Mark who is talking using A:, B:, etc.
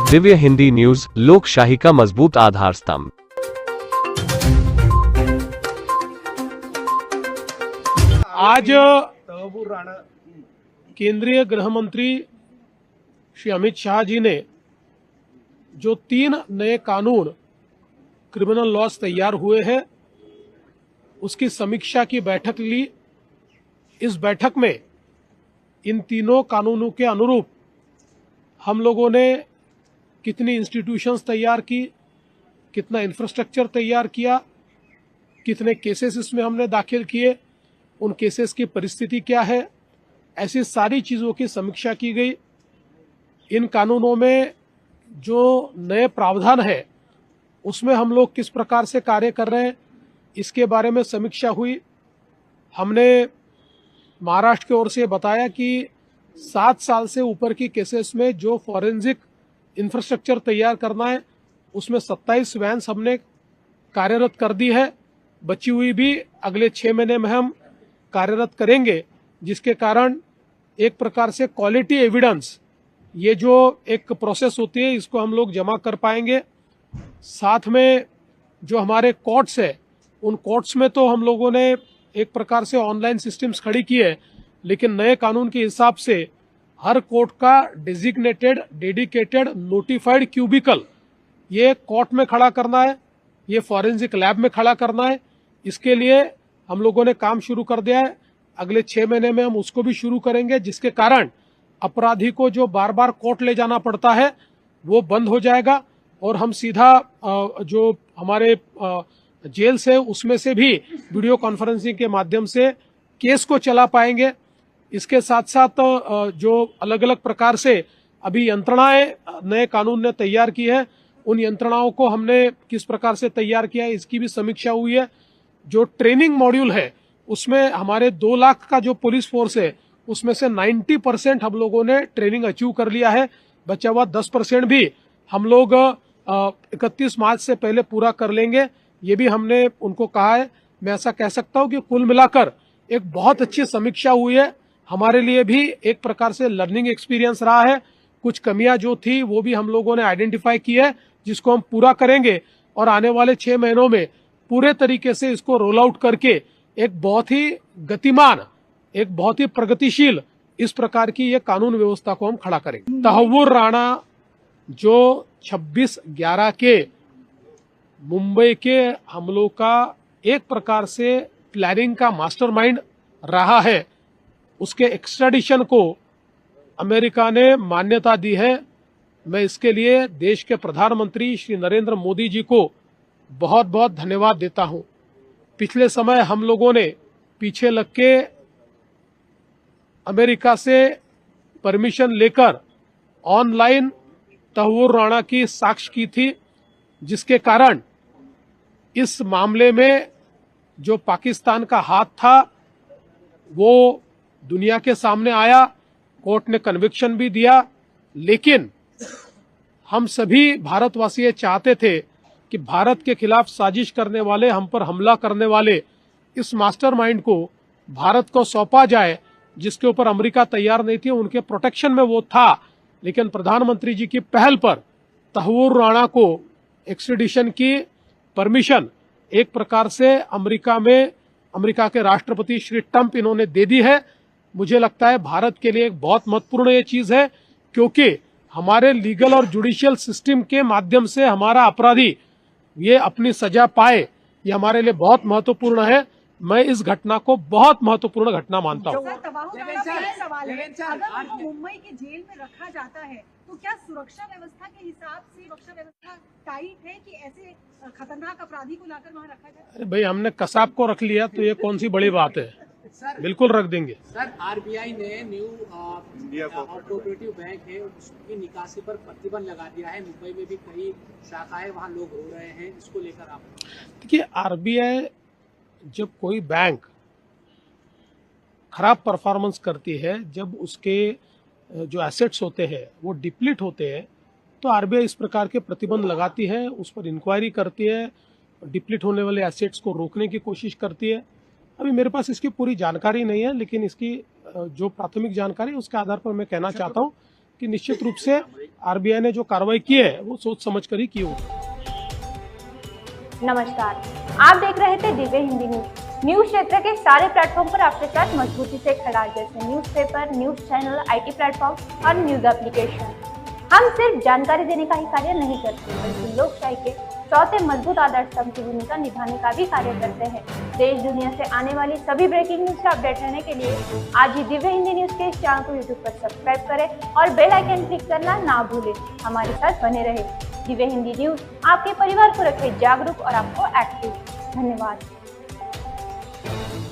A: Divya Hindi news, लोकशाही का मजबूत आधार स्तंभ।
B: आज केंद्रीय गृह मंत्री श्री अमित शाह जी ने जो 3 नए कानून क्रिमिनल लॉज तैयार हुए हैं उसकी समीक्षा की बैठक ली। इस बैठक में इन तीनों कानूनों के अनुरूप हम लोगों ने कितनी इंस्टीट्यूशंस तैयार की, कितना इंफ्रास्ट्रक्चर तैयार किया, कितने केसेस इसमें हमने दाखिल किए, उन केसेस की परिस्थिति क्या है, ऐसी सारी चीज़ों की समीक्षा की गई। इन कानूनों में जो नए प्रावधान है उसमें हम लोग किस प्रकार से कार्य कर रहे हैं इसके बारे में समीक्षा हुई। हमने महाराष्ट्र की ओर से बताया कि 7 साल से ऊपर की केसेस में जो फॉरेंसिक इंफ्रास्ट्रक्चर तैयार करना है उसमें 27 वैन्स हमने कार्यरत कर दी है। बची हुई भी अगले 6 महीने में हम कार्यरत करेंगे, जिसके कारण एक प्रकार से क्वालिटी एविडेंस, ये जो एक प्रोसेस होती है, इसको हम लोग जमा कर पाएंगे। साथ में जो हमारे कोर्ट्स है, उन कोर्ट्स में तो हम लोगों ने एक प्रकार से ऑनलाइन सिस्टम्स खड़ी की है, लेकिन नए कानून के हिसाब से हर कोर्ट का डेजिग्नेटेड, डेडिकेटेड, नोटिफाइड क्यूबिकल ये कोर्ट में खड़ा करना है, ये फॉरेंसिक लैब में खड़ा करना है। इसके लिए हम लोगों ने काम शुरू कर दिया है। अगले 6 महीने में हम उसको भी शुरू करेंगे, जिसके कारण अपराधी को जो बार बार कोर्ट ले जाना पड़ता है वो बंद हो जाएगा और हम सीधा जो हमारे जेल से उसमें से भी वीडियो कॉन्फ्रेंसिंग के माध्यम से केस को चला पाएंगे। इसके साथ साथ जो अलग अलग प्रकार से अभी यंत्रणाएं नए कानून ने तैयार की है, उन यंत्रणाओं को हमने किस प्रकार से तैयार किया है इसकी भी समीक्षा हुई है। जो ट्रेनिंग मॉड्यूल है उसमें हमारे 2 लाख का जो पुलिस फोर्स है उसमें से 90% हम लोगों ने ट्रेनिंग अचीव कर लिया है। बचा हुआ 10% भी हम लोग 31 मार्च से पहले पूरा कर लेंगे, ये भी हमने उनको कहा है। मैं ऐसा कह सकता हूं कि कुल मिलाकर एक बहुत अच्छी समीक्षा हुई है। हमारे लिए भी एक प्रकार से लर्निंग एक्सपीरियंस रहा है। कुछ कमियां जो थी वो भी हम लोगों ने आइडेंटिफाई की है, जिसको हम पूरा करेंगे और आने वाले 6 महीनों में पूरे तरीके से इसको रोल आउट करके एक बहुत ही गतिमान, एक बहुत ही प्रगतिशील इस प्रकार की ये कानून व्यवस्था को हम खड़ा करेंगे। तहव्वुर राणा जो 26/11 के मुंबई के हमलों का एक प्रकार से प्लानिंग का मास्टरमाइंड रहा है, उसके एक्स्ट्राडिशन को अमेरिका ने मान्यता दी है। मैं इसके लिए देश के प्रधानमंत्री श्री नरेंद्र मोदी जी को बहुत बहुत धन्यवाद देता हूं। पिछले समय हम लोगों ने पीछे लग के अमेरिका से परमिशन लेकर ऑनलाइन तहव्वुर राणा की साक्ष्य की थी, जिसके कारण इस मामले में जो पाकिस्तान का हाथ था वो दुनिया के सामने आया। कोर्ट ने कन्विक्शन भी दिया, लेकिन हम सभी भारतवासी ये चाहते थे कि भारत के खिलाफ साजिश करने वाले, हम पर हमला करने वाले इस मास्टरमाइंड को भारत को सौंपा जाए, जिसके ऊपर अमेरिका तैयार नहीं थी, उनके प्रोटेक्शन में वो था। लेकिन प्रधानमंत्री जी की पहल पर तहव्वुर राणा को एक्सट्रेडिशन की परमिशन एक प्रकार से अमेरिका के राष्ट्रपति श्री ट्रंप इन्होंने दे दी है। मुझे लगता है भारत के लिए एक बहुत महत्वपूर्ण ये चीज है, क्योंकि हमारे लीगल और जुडिशियल सिस्टम के माध्यम से हमारा अपराधी ये अपनी सजा पाए, ये हमारे लिए बहुत महत्वपूर्ण है। मैं इस घटना को बहुत महत्वपूर्ण घटना मानता हूँ।
C: अगर मुंबई की जेल में रखा जाता है तो क्या सुरक्षा व्यवस्था के हिसाब से सुरक्षा व्यवस्था टाइट है कि ऐसे खतरनाक अपराधी को लाकर वहाँ रखा जाए?
B: अरे भाई, हमने कसाब को रख लिया तो ये कौन सी बड़ी बात है, बिल्कुल रख देंगे।
D: सर, आरबीआई ने न्यू कोऑपरेटिव बैंक है उसकी निकासी पर प्रतिबंध लगा दिया है। मुंबई में भी कई शाखाएं, वहाँ लोग रो रहे हैं, इसको लेकर आप?
B: देखिए, आरबीआई जब कोई बैंक खराब परफॉर्मेंस करती है, जब उसके जो एसेट्स होते हैं वो डिप्लीट होते हैं, तो आरबीआई इस प्रकार के प्रतिबंध लगाती है, उस पर इंक्वायरी करती है, डिप्लीट होने वाले एसेट्स को रोकने की कोशिश करती है। अभी मेरे पास इसकी पूरी जानकारी नहीं है, लेकिन इसकी जो प्राथमिक जानकारी है उसके आधार पर मैं कहना चाहता हूं कि निश्चित रूप से आरबीआई ने जो कार्रवाई की है वो सोच समझ कर ही की होगी।
E: नमस्कार, आप देख रहे थे दिव्य हिंदी न्यूज क्षेत्र के सारे प्लेटफॉर्म पर आपके साथ मजबूती से खड़ा, जैसे newspaper, news channel, IT platform और न्यूज एप्लीकेशन। हम सिर्फ जानकारी देने का ही कार्य नहीं करते, बल्कि लोकशाही के चौथे मजबूत आधार स्तंभ की भूमिका निभाने का भी कार्य करते हैं। देश दुनिया से आने वाली सभी ब्रेकिंग न्यूज से अपडेट रहने के लिए आज ही दिव्य हिंदी न्यूज के इस चैनल को यूट्यूब पर सब्सक्राइब करें और बेल आइकन क्लिक करना ना भूलें। हमारे साथ बने रहे। दिव्य हिंदी न्यूज आपके परिवार को रखे जागरूक और आपको एक्टिव। धन्यवाद।